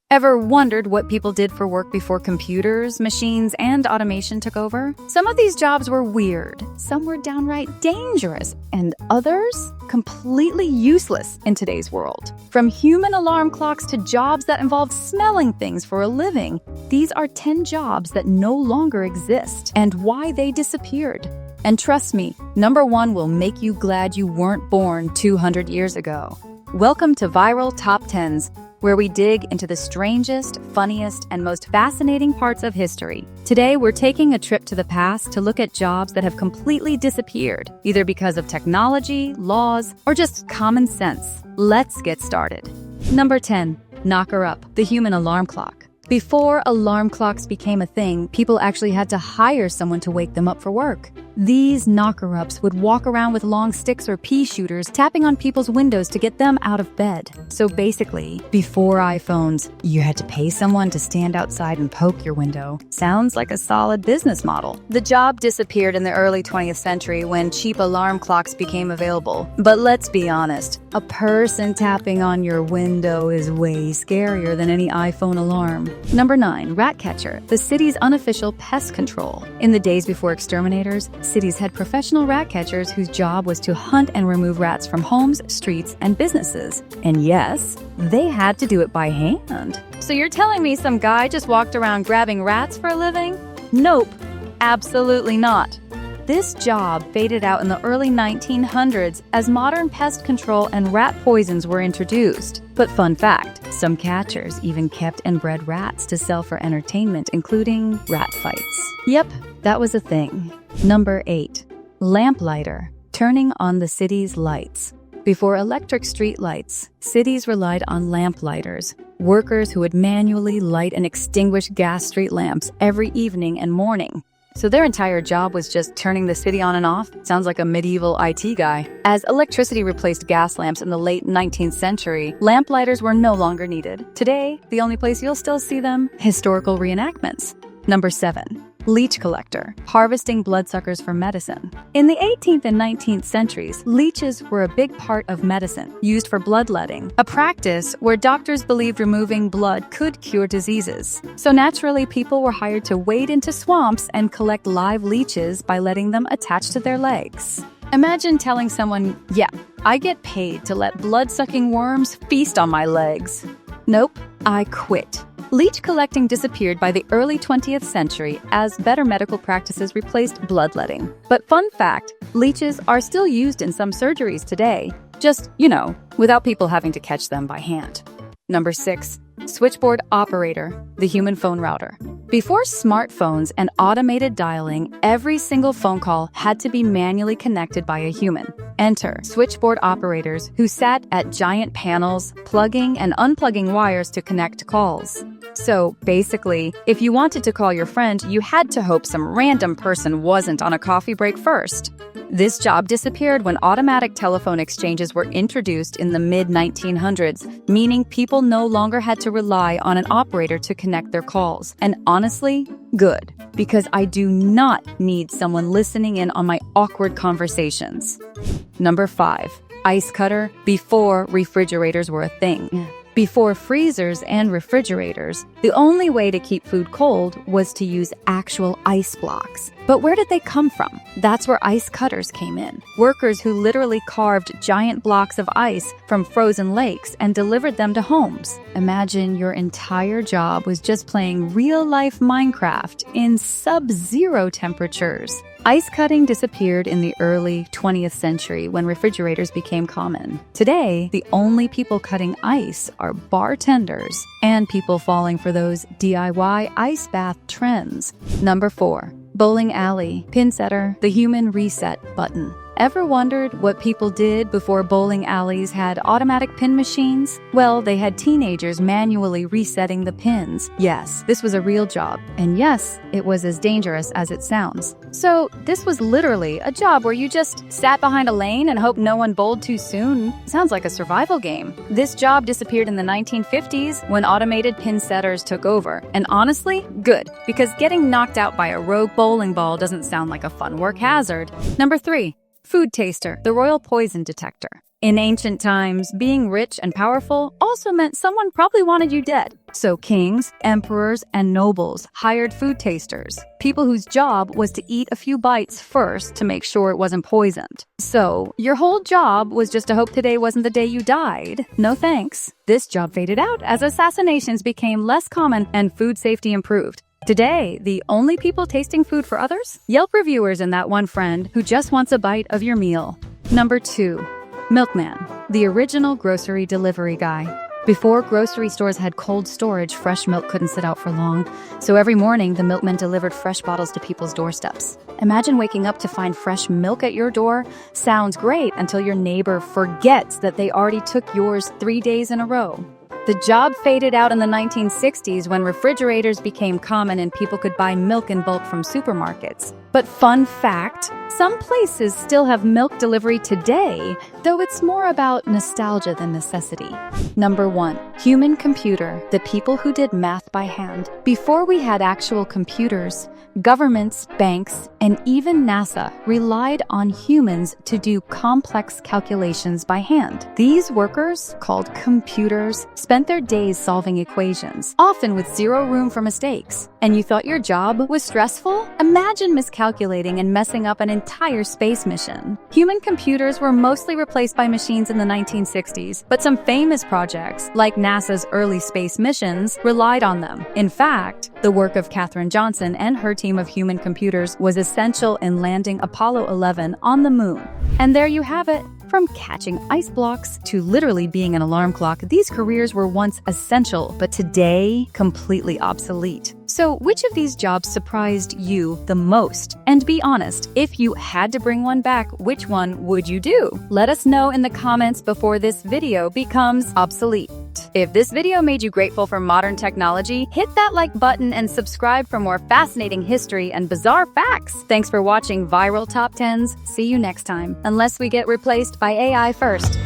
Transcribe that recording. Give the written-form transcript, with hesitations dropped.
Ever wondered what people did for work before computers, machines, and automation took over? Some of these jobs were weird, some were downright dangerous, and others completely useless in today's world. From human alarm clocks to jobs that involve smelling things for a living, these are 10 jobs that no longer exist and why they disappeared. And trust me, number 1 will make you glad you weren't born 200 years ago. Welcome to Viral Top 10s, where we dig into the strangest, funniest, and most fascinating parts of history. Today, we're taking a trip to the past to look at jobs that have completely disappeared, either because of technology, laws, or just common sense. Let's get started. Number 10. Knocker-up, the human alarm clock. Before alarm clocks became a thing, people actually had to hire someone to wake them up for work. These knocker-ups would walk around with long sticks or pea shooters, tapping on people's windows to get them out of bed. So basically, before iPhones, you had to pay someone to stand outside and poke your window. Sounds like a solid business model. The job disappeared in the early 20th century when cheap alarm clocks became available. But let's be honest, a person tapping on your window is way scarier than any iPhone alarm. Number 9. Rat catcher, the city's unofficial pest control. In the days before exterminators, cities had professional rat catchers whose job was to hunt and remove rats from homes, streets, and businesses. And yes, they had to do it by hand. So you're telling me some guy just walked around grabbing rats for a living? Nope, absolutely not. This job faded out in the early 1900s as modern pest control and rat poisons were introduced. But fun fact, some catchers even kept and bred rats to sell for entertainment, including rat fights. Yep, that was a thing. Number 8. Lamplighter, turning on the city's lights. Before electric street lights, cities relied on lamplighters, workers who would manually light and extinguish gas street lamps every evening and morning. So their entire job was just turning the city on and off? Sounds like a medieval IT guy. As electricity replaced gas lamps in the late 19th century, lamplighters were no longer needed. Today, the only place you'll still see them? Historical reenactments. Number 7. Leech collector, harvesting bloodsuckers for medicine. In the 18th and 19th centuries, leeches were a big part of medicine, used for bloodletting, a practice where doctors believed removing blood could cure diseases. So naturally, people were hired to wade into swamps and collect live leeches by letting them attach to their legs. Imagine telling someone, yeah, I get paid to let blood-sucking worms feast on my legs. Nope, I quit. Leech collecting disappeared by the early 20th century as better medical practices replaced bloodletting. But fun fact, leeches are still used in some surgeries today, just, without people having to catch them by hand. Number 6. Switchboard Operator, the human phone router. Before smartphones and automated dialing, every single phone call had to be manually connected by a human. Enter switchboard operators who sat at giant panels, plugging and unplugging wires to connect calls. So basically, if you wanted to call your friend, you had to hope some random person wasn't on a coffee break first. This job disappeared when automatic telephone exchanges were introduced in the mid-1900s, meaning people no longer had to rely on an operator to connect their calls. And honestly, good, because I do not need someone listening in on my awkward conversations. Number 5. Ice cutter, before refrigerators were a thing. Before freezers and refrigerators, the only way to keep food cold was to use actual ice blocks. But where did they come from? That's where ice cutters came in. Workers who literally carved giant blocks of ice from frozen lakes and delivered them to homes. Imagine your entire job was just playing real-life Minecraft in sub-zero temperatures. Ice cutting disappeared in the early 20th century when refrigerators became common. Today, the only people cutting ice are bartenders and people falling for those DIY ice bath trends. Number 4. Bowling alley, Pinsetter, the human reset button. Ever wondered what people did before bowling alleys had automatic pin machines? Well, they had teenagers manually resetting the pins. Yes, this was a real job. And yes, it was as dangerous as it sounds. So this was literally a job where you just sat behind a lane and hoped no one bowled too soon. Sounds like a survival game. This job disappeared in the 1950s when automated pin setters took over. And honestly, good, because getting knocked out by a rogue bowling ball doesn't sound like a fun work hazard. Number 3. Food taster, the royal poison detector. In ancient times, being rich and powerful also meant someone probably wanted you dead. So kings, emperors, and nobles hired food tasters, people whose job was to eat a few bites first to make sure it wasn't poisoned. So your whole job was just to hope today wasn't the day you died. No thanks. This job faded out as assassinations became less common and food safety improved. Today, the only people tasting food for others? Yelp reviewers and that one friend who just wants a bite of your meal. Number 2. Milkman, the original grocery delivery guy. Before grocery stores had cold storage, fresh milk couldn't sit out for long. So every morning, the milkman delivered fresh bottles to people's doorsteps. Imagine waking up to find fresh milk at your door. Sounds great until your neighbor forgets that they already took yours 3 days in a row. The job faded out in the 1960s when refrigerators became common and people could buy milk in bulk from supermarkets. But fun fact, some places still have milk delivery today, though it's more about nostalgia than necessity. Number 1. Human computer, the people who did math by hand. Before we had actual computers, governments, banks, and even NASA relied on humans to do complex calculations by hand. These workers, called computers, spent their days solving equations, often with zero room for mistakes. And you thought your job was stressful? Imagine miscalculating and messing up an entire space mission. Human computers were mostly replaced by machines in the 1960s, but some famous projects, like NASA's early space missions, relied on them. In fact, the work of Katherine Johnson and her team of human computers was essential in landing Apollo 11 on the moon. And there you have it. From catching ice blocks to literally being an alarm clock, these careers were once essential, but today, completely obsolete. So, which of these jobs surprised you the most? And be honest, if you had to bring one back, which one would you do? Let us know in the comments before this video becomes obsolete. If this video made you grateful for modern technology, hit that like button and subscribe for more fascinating history and bizarre facts. Thanks for watching Viral Top 10s. See you next time, unless we get replaced by AI first.